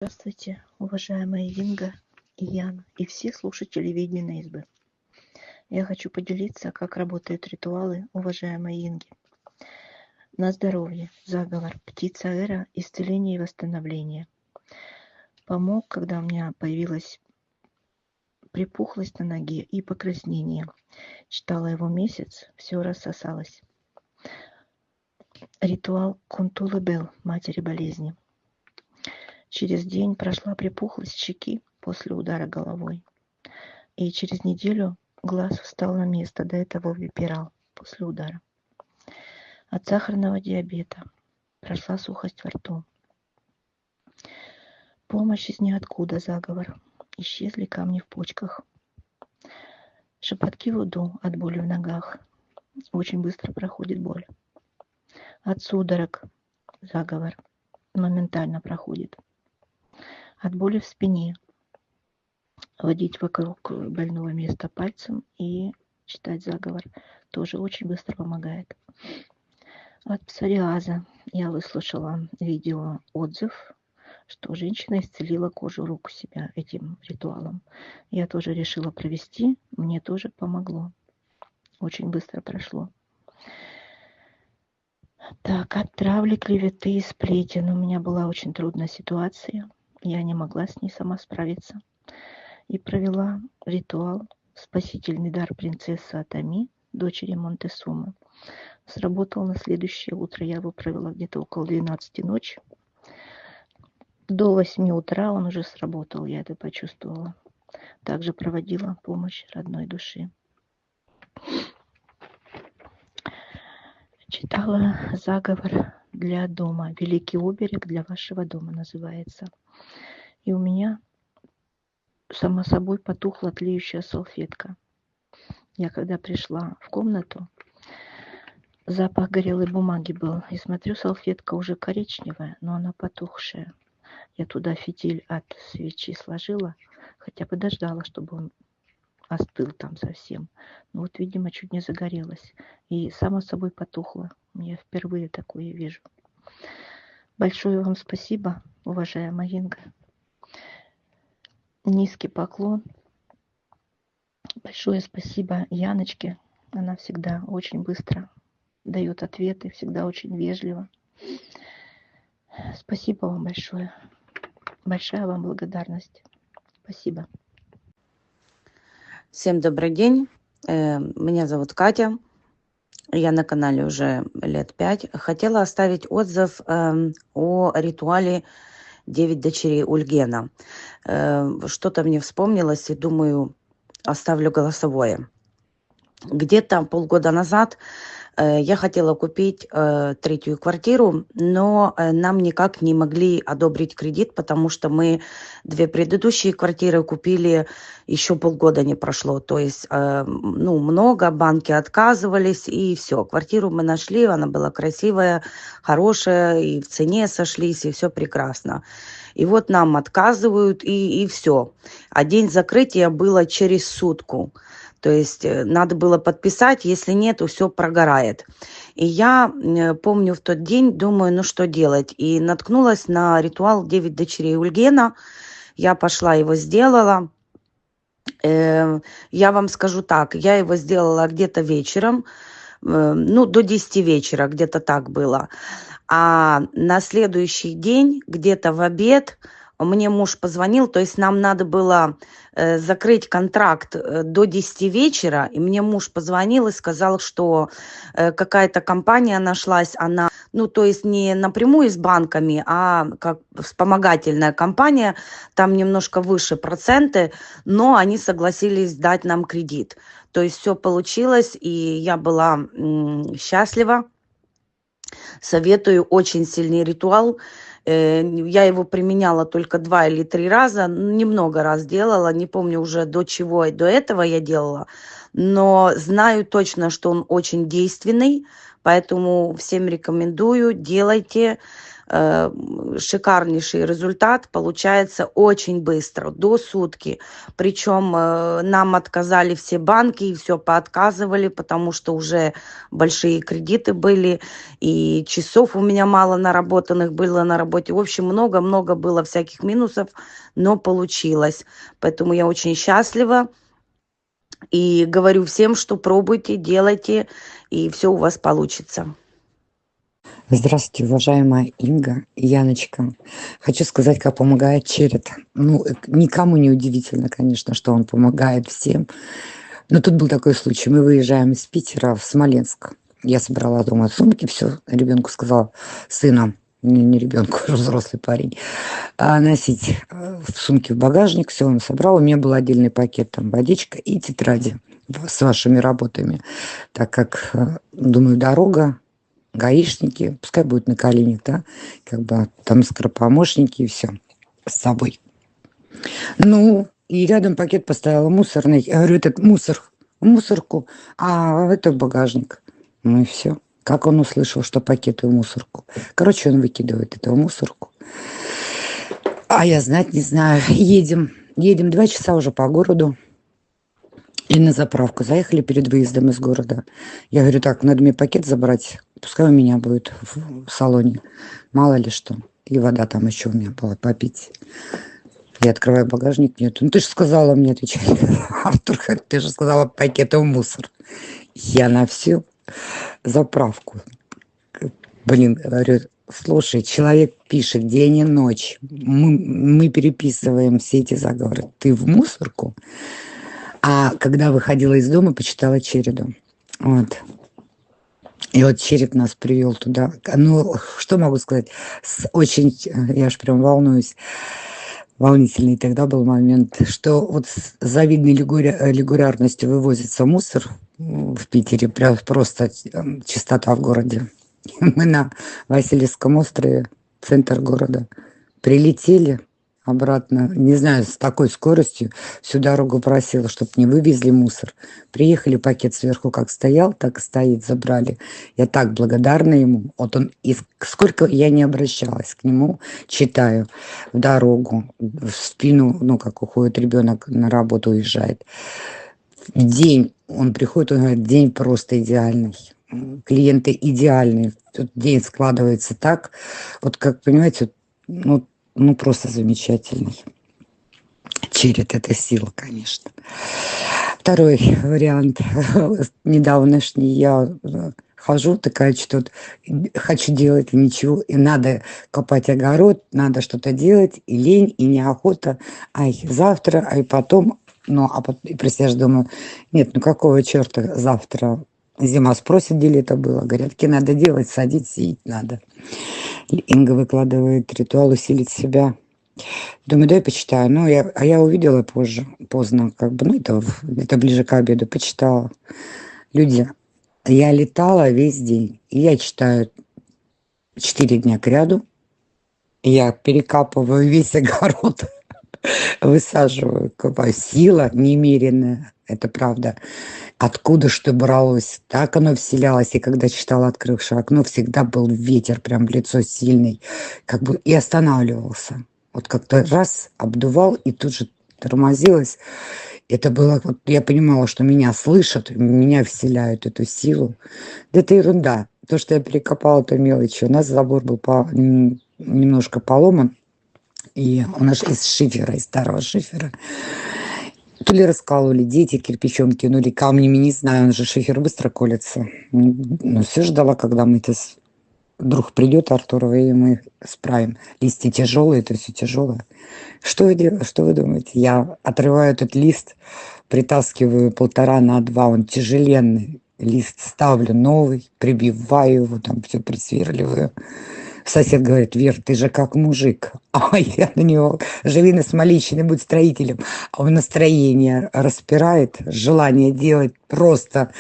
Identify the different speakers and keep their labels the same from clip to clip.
Speaker 1: Здравствуйте, уважаемая Инга и Яна, и все слушатели Ведьминой избы. Я хочу поделиться, как работают ритуалы уважаемой Инги. На здоровье, заговор, птица Эра, исцеление и восстановление. Помог, когда у меня появилась припухлость на ноге и покраснение. Читала его месяц, все рассосалось. Ритуал Кунтулы-Бел, матери болезни. Через день прошла припухлость щеки после удара головой. И через неделю глаз встал на место, до этого выпирал после удара. От сахарного диабета прошла сухость во рту. Помощь из ниоткуда, заговор. Исчезли камни в почках. Шепотки вуду от боли в ногах. Очень быстро проходит боль. От судорог, заговор. Моментально проходит. От боли в спине. Водить вокруг больного места пальцем и читать заговор тоже очень быстро помогает. От псориаза я выслушала видео-отзыв, что женщина исцелила кожу рук у себя этим ритуалом. Я тоже решила провести, мне тоже помогло. Очень быстро прошло. Так, от травли, клеветы и сплетен. У меня была очень трудная ситуация. Я не могла с ней сама справиться. И провела ритуал «Спасительный дар принцессы Атами», дочери Монтесумы. Сработал на следующее утро. Я его провела где-то около 12 ночи. До 8 утра он уже сработал, я это почувствовала. Также проводила помощь родной души. Читала заговор для дома. «Великий оберег для вашего дома» называется. И у меня само собой потухла тлеющая салфетка. Я когда пришла в комнату, запах горелой бумаги был. И смотрю, салфетка уже коричневая, но она потухшая. Я туда фитиль от свечи сложила, хотя подождала, чтобы он остыл там совсем. Но вот, видимо, чуть не загорелась. И само собой потухло. Я впервые такое вижу. Большое вам спасибо, уважаемая Инга. Низкий поклон. Большое спасибо Яночке. Она всегда очень быстро дает ответы, всегда очень вежливо. Спасибо вам большое. Большая вам благодарность. Спасибо.
Speaker 2: Всем добрый день. Меня зовут Катя. Я на канале уже лет 5. Хотела оставить отзыв о ритуале 9 дочерей Ульгена. Что-то мне вспомнилось и думаю, оставлю голосовое. Где-то полгода назад я хотела купить третью квартиру, но нам никак не могли одобрить кредит, потому что мы 2 предыдущие квартиры купили, еще полгода не прошло. То есть, много, банки отказывались, и все. Квартиру мы нашли, она была красивая, хорошая, и в цене сошлись, и все прекрасно. И вот нам отказывают, и все. А день закрытия было через сутку. То есть надо было подписать, если нет, то все прогорает. И я помню в тот день, думаю, ну что делать. И наткнулась на ритуал 9 дочерей Ульгена. Я пошла, его сделала. Я вам скажу так, я его сделала где-то вечером, до 10 вечера, где-то так было. А на следующий день, где-то в обед, мне муж позвонил, то есть нам надо было закрыть контракт до 10 вечера, и мне муж позвонил и сказал, что какая-то компания нашлась, она, то есть не напрямую с банками, а как вспомогательная компания, там немножко выше проценты, но они согласились дать нам кредит. То есть все получилось, и я была счастлива. Советую, очень сильный ритуал. Я его применяла только 2 или 3 раза, немного раз делала, не помню уже до чего и до этого я делала, но знаю точно, что он очень действенный, поэтому всем рекомендую, делайте. шикарнейший результат получается очень быстро, до сутки. Причем нам отказали все банки и все поотказывали, потому что уже большие кредиты были, и часов у меня мало наработанных было на работе. В общем, много-много было всяких минусов, но получилось. Поэтому я очень счастлива и говорю всем, что пробуйте, делайте, и все у вас получится.
Speaker 3: Здравствуйте, уважаемая Инга и Яночка. Хочу сказать, как помогает черед. Ну, никому не удивительно, конечно, что он помогает всем. Но тут был такой случай. Мы выезжаем из Питера в Смоленск. Я собрала дома сумки, все. Ребенку сказала, сына, не ребенку, уже взрослый парень, носить в сумке в багажник. Все, он собрал. У меня был отдельный пакет, там, водичка и тетради с вашими работами. Так как, думаю, дорога, гаишники, пускай будут на коленях, да, как бы там скоропомощники и все с собой. Ну, и рядом пакет поставила мусорный. Я говорю, этот мусор в мусорку, а это в багажник. Ну и все. Как он услышал, что пакеты в мусорку? Короче, он выкидывает это в мусорку. А я знать не знаю. Едем 2 часа уже по городу. И на заправку. Заехали перед выездом из города. Я говорю, так, надо мне пакет забрать. Пускай у меня будет в салоне. Мало ли что. И вода там еще у меня была попить. Я открываю багажник, нет. Ну, ты же сказала мне, отвечает Артур, ты же сказала пакеты в мусор. Я на всю заправку. Блин, говорю, слушай, человек пишет день и ночь. Мы переписываем все эти заговоры. Ты в мусорку? А когда выходила из дома, почитала череду. Вот. И вот черед нас привел туда. Ну, что могу сказать? Очень, я аж прям волнуюсь. Волнительный тогда был момент, что вот с завидной регулярностью вывозится мусор в Питере. Прям просто чистота в городе. Мы на Васильевском острове, центр города, прилетели обратно, не знаю, с такой скоростью, всю дорогу просила, чтобы не вывезли мусор. Приехали, пакет сверху как стоял, так и стоит, забрали. Я так благодарна ему. Вот он, и сколько я не обращалась к нему, читаю в дорогу, в спину, ну, как уходит ребенок на работу, уезжает. День он приходит, он говорит, день просто идеальный. Клиенты идеальные. Тут день складывается так, вот как, понимаете, ну, просто замечательный. Черед – это сила, конечно. Второй вариант. Недавнешний я хожу, такая что-то хочу делать, и ничего. И надо копать огород, надо что-то делать, и лень, и неохота. Ай, завтра, ай, потом. Ну, а потом, и про себя же думаю, нет, ну какого черта завтра? Зима спросит, где ли это было. Говорят, надо делать, садить, сеять надо. Инга выкладывает ритуал усилить себя. Думаю, дай почитаю. Ну, я увидела позже, поздно, как бы, ну, это ближе к обеду, почитала. Люди, я летала весь день, и я читаю 4 дня к ряду, я перекапываю весь огород, высаживаю, копаю. Сила немеренная, это правда. Откуда что бралось, так оно вселялось. И когда читала, открывши окно, всегда был ветер, прям в лицо сильный, как бы и останавливался. Вот как-то раз обдувал, и тут же тормозилось. Это было, вот я понимала, что меня слышат, меня вселяют эту силу. Да это ерунда. То, что я перекопала, это мелочи. У нас забор был немножко поломан, и у нас из шифера, из старого шифера. То ли раскололи дети, кирпичом кинули камнями, не знаю, он же шифер быстро колется. Ну, все ждала, когда мы это вдруг придет Артур, и мы справим. Листья тяжелые, это все тяжелое. Что вы думаете? Я отрываю этот лист, притаскиваю 1,5 на 2, он тяжеленный. Лист ставлю новый, прибиваю его, там все присверливаю. Сосед говорит, Вер, ты же как мужик. А я на него, живи на Смолищине, будь строителем. А он настроение распирает, желание делать просто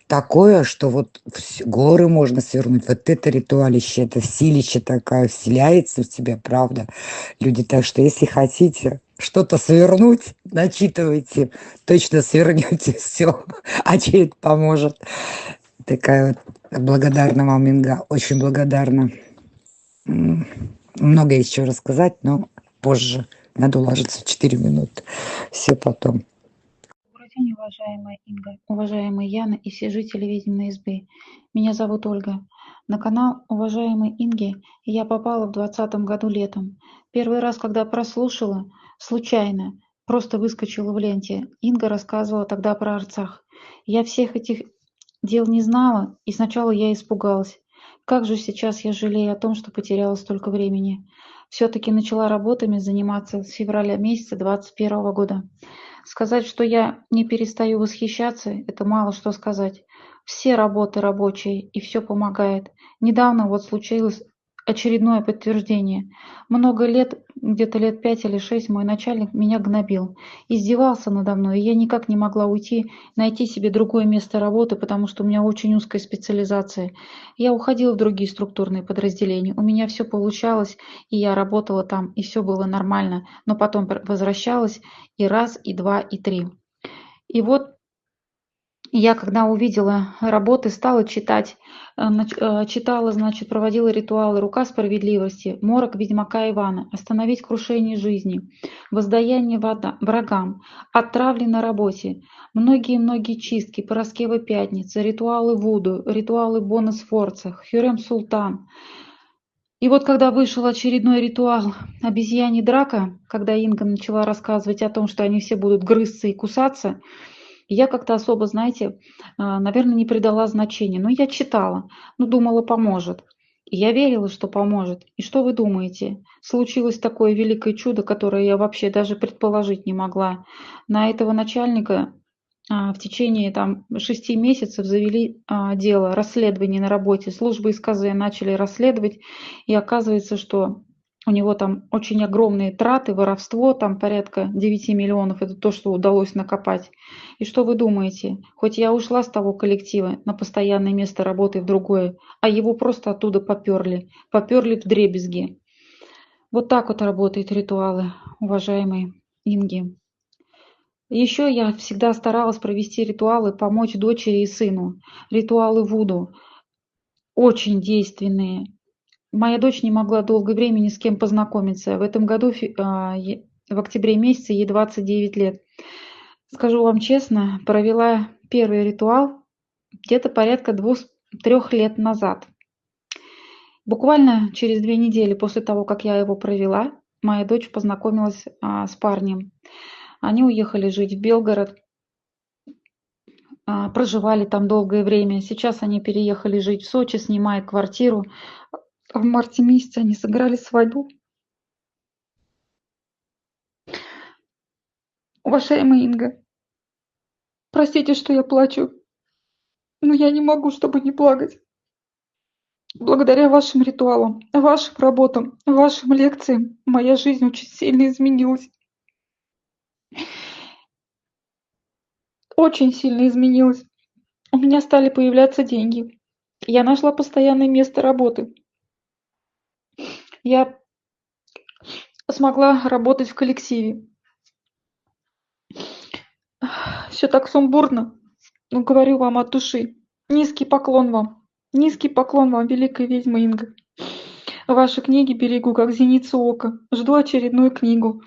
Speaker 3: такое, что вот горы можно свернуть. Вот это ритуалище, это силище такая вселяется в тебя, правда. Люди, так что если хотите что-то свернуть, начитывайте, точно свернете все, а черед поможет. Такая вот благодарна вам, Инга, очень благодарна. М, Много еще рассказать, но позже. Надо уложиться в 4 минуты. Все потом.
Speaker 4: Добрый день, уважаемая Инга, уважаемая Яна и все жители ведьминой избы. Меня зовут Ольга. На канал уважаемой Инги я попала в 2020 году летом. Первый раз, когда прослушала, случайно, просто выскочила в ленте. Инга рассказывала тогда про Арцах. Я всех этих дел не знала, и сначала я испугалась. Как же сейчас я жалею о том, что потеряла столько времени. Все-таки начала работами заниматься с февраля месяца 2021 года. Сказать, что я не перестаю восхищаться, это мало что сказать. Все работы рабочие, и все помогает. Недавно вот случилось очередное подтверждение. Много лет, где-то лет 5 или 6, мой начальник меня гнобил, издевался надо мной, и я никак не могла уйти, найти себе другое место работы, потому что у меня очень узкая специализация. Я уходила в другие структурные подразделения, у меня все получалось, и я работала там, и все было нормально, но потом возвращалась, и раз, и два, и три. И вот я, когда увидела работы, стала читать, читала, значит, проводила ритуалы «Рука справедливости», «Морок ведьмака Ивана», «Остановить крушение жизни», «Воздаяние врагам», «Отравли на работе», многие-многие чистки, «Параскева пятница», ритуалы Вуду, ритуалы Бона Сфорца, Хюррем Султан. И вот когда вышел очередной ритуал обезьяний драка, когда Инга начала рассказывать о том, что они все будут грызться и кусаться, я как-то особо, знаете, наверное, не придала значения. Но я читала, ну, думала, поможет. И я верила, что поможет. И что вы думаете? Случилось такое великое чудо, которое я вообще даже предположить не могла. На этого начальника в течение там 6 месяцев завели дело, расследование на работе. Службы СКЗ начали расследовать, и оказывается, что у него там очень огромные траты, воровство, там порядка 9 миллионов, это то, что удалось накопать. И что вы думаете? Хоть я ушла с того коллектива на постоянное место работы в другое, а его просто оттуда поперли вдребезги. Вот так вот работают ритуалы, уважаемые Инги. Еще я всегда старалась провести ритуалы, помочь дочери и сыну. Ритуалы Вуду очень действенные. Моя дочь не могла долгое время ни с кем познакомиться. В этом году, в октябре месяце, ей 29 лет. Скажу вам честно, провела первый ритуал где-то порядка 2-3 лет назад. Буквально через 2 недели после того, как я его провела, моя дочь познакомилась с парнем. Они уехали жить в Белгород, проживали там долгое время. Сейчас они переехали жить в Сочи, снимают квартиру. В марте месяце они сыграли свадьбу. Уважаемая Инга, простите, что я плачу, но я не могу, чтобы не плакать. Благодаря вашим ритуалам, вашим работам, вашим лекциям моя жизнь очень сильно изменилась. Очень сильно изменилась. У меня стали появляться деньги. Я нашла постоянное место работы. Я смогла работать в коллективе. Все так сумбурно, но говорю вам от души. Низкий поклон вам. Низкий поклон вам, великая ведьма Инга. Ваши книги берегу, как зеницу ока. Жду очередную книгу.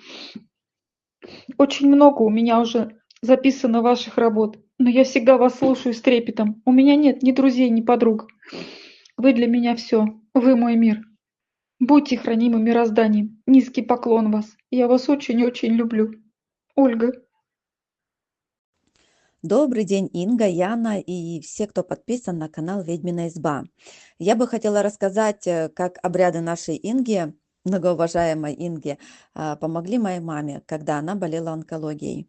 Speaker 4: Очень много у меня уже записано ваших работ, но я всегда вас слушаю с трепетом. У меня нет ни друзей, ни подруг. Вы для меня все. Вы мой мир. Будьте хранимы мирозданием. Низкий поклон вас. Я вас очень-очень люблю. Ольга.
Speaker 5: Добрый день, Инга, Яна и все, кто подписан на канал «Ведьмина изба». Я бы хотела рассказать, как обряды нашей Инги, многоуважаемой Инги, помогли моей маме, когда она болела онкологией.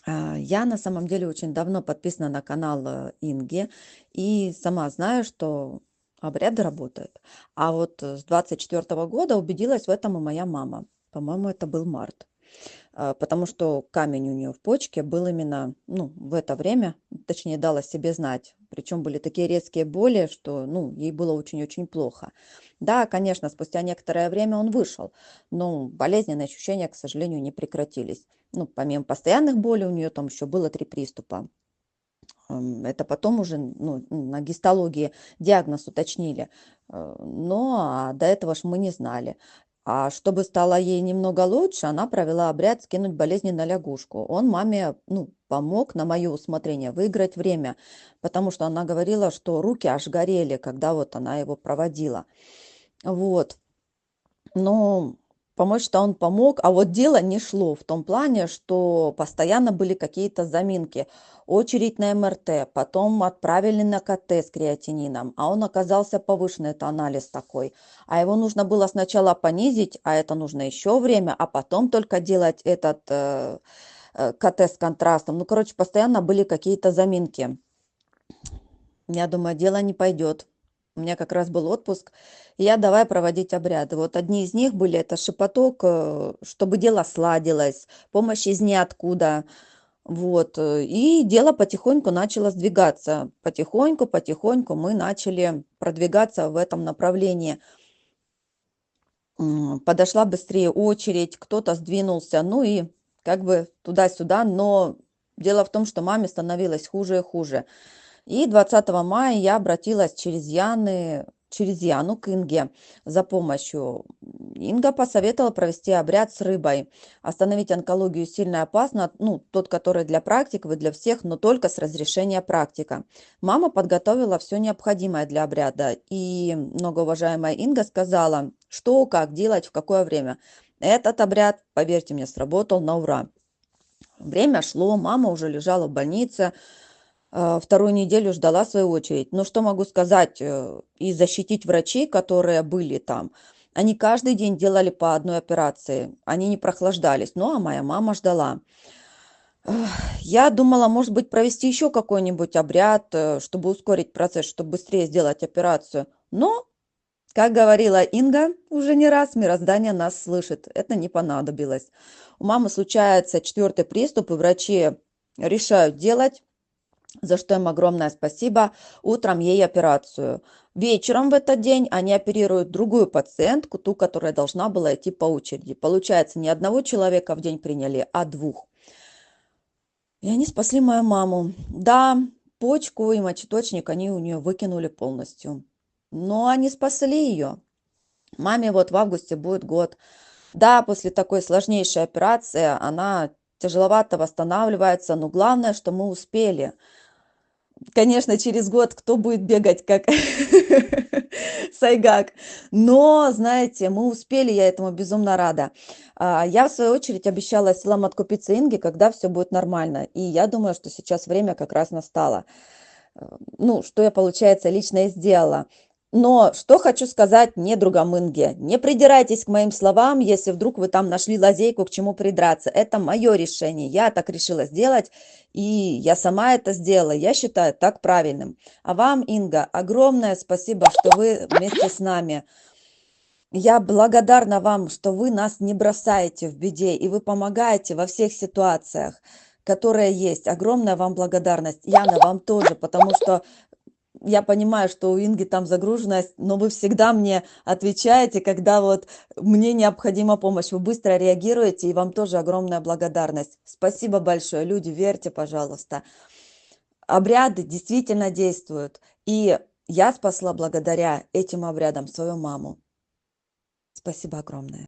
Speaker 5: Я на самом деле очень давно подписана на канал Инги и сама знаю, что обряды работают. А вот с 24 года убедилась в этом и моя мама. По-моему, это был март. Потому что камень у нее в почке был именно, ну, в это время, точнее, дал о себе знать. Причем были такие резкие боли, что, ну, ей было очень-очень плохо. Да, конечно, спустя некоторое время он вышел, но болезненные ощущения, к сожалению, не прекратились. Ну, помимо постоянных болей, у нее там еще было 3 приступа. Это потом уже на гистологии диагноз уточнили. Но до этого ж мы не знали. А чтобы стало ей немного лучше, она провела обряд скинуть болезни на лягушку. Он маме помог на мое усмотрение выиграть время, потому что она говорила, что руки аж горели, когда вот она его проводила. Вот. Но помочь-то он помог, а вот дело не шло в том плане, что постоянно были какие-то заминки. Очередь на МРТ, потом отправили на КТ с креатинином, а он оказался повышенный, это анализ такой. А его нужно было сначала понизить, а это нужно еще время, а потом только делать этот КТ с контрастом. Ну, короче, постоянно были какие-то заминки. Я думаю, дело не пойдет. У меня как раз был отпуск, и я давай проводить обряды. Вот одни из них были, это шепоток, чтобы дело сладилось, помощь из ниоткуда. Вот, и дело потихоньку начало сдвигаться. Потихоньку мы начали продвигаться в этом направлении. Подошла быстрее очередь, кто-то сдвинулся, ну и как бы туда-сюда, но дело в том, что маме становилось хуже и хуже. И 20 мая я обратилась через Яну к Инге за помощью. Инга посоветовала провести обряд с рыбой. Остановить онкологию сильно опасно, тот, который для практиков и для всех, но только с разрешения практика. Мама подготовила все необходимое для обряда, и многоуважаемая Инга сказала, что, как делать, в какое время. Этот обряд, поверьте мне, сработал на ура. Время шло, мама уже лежала в больнице, вторую неделю ждала свою очередь. Но что могу сказать и защитить врачей, которые были там? Они каждый день делали по одной операции, они не прохлаждались. Ну, а моя мама ждала. Я думала, может быть, провести еще какой-нибудь обряд, чтобы ускорить процесс, чтобы быстрее сделать операцию. Но, как говорила Инга уже не раз, мироздание нас слышит. Это не понадобилось. У мамы случается 4-й приступ, и врачи решают делать, за что им огромное спасибо, утром ей операцию. Вечером в этот день они оперируют другую пациентку, ту, которая должна была идти по очереди. Получается, не одного человека в день приняли, а 2. И они спасли мою маму. Да, почку и мочеточник они у нее выкинули полностью. Но они спасли ее. Маме вот в августе будет год. Да, после такой сложнейшей операции она тяжеловато восстанавливается, но главное, что мы успели. Конечно, через год кто будет бегать, как Сайгак. Но, знаете, мы успели, я этому безумно рада. Я, в свою очередь, обещала силам откупиться Инге, когда все будет нормально. И я думаю, что сейчас время как раз настало. Что я, получается, лично и сделала. Но что хочу сказать недругам Инге. Не придирайтесь к моим словам, если вдруг вы там нашли лазейку, к чему придраться. Это мое решение. Я так решила сделать, и я сама это сделала. Я считаю так правильным. А вам, Инга, огромное спасибо, что вы вместе с нами. Я благодарна вам, что вы нас не бросаете в беде, и вы помогаете во всех ситуациях, которые есть. Огромная вам благодарность. Яна, вам тоже, потому что я понимаю, что у Инги там загруженность, но вы всегда мне отвечаете, когда вот мне необходима помощь. Вы быстро реагируете, и вам тоже огромная благодарность. Спасибо большое. Люди, верьте, пожалуйста. Обряды действительно действуют. И я спасла благодаря этим обрядам свою маму. Спасибо огромное.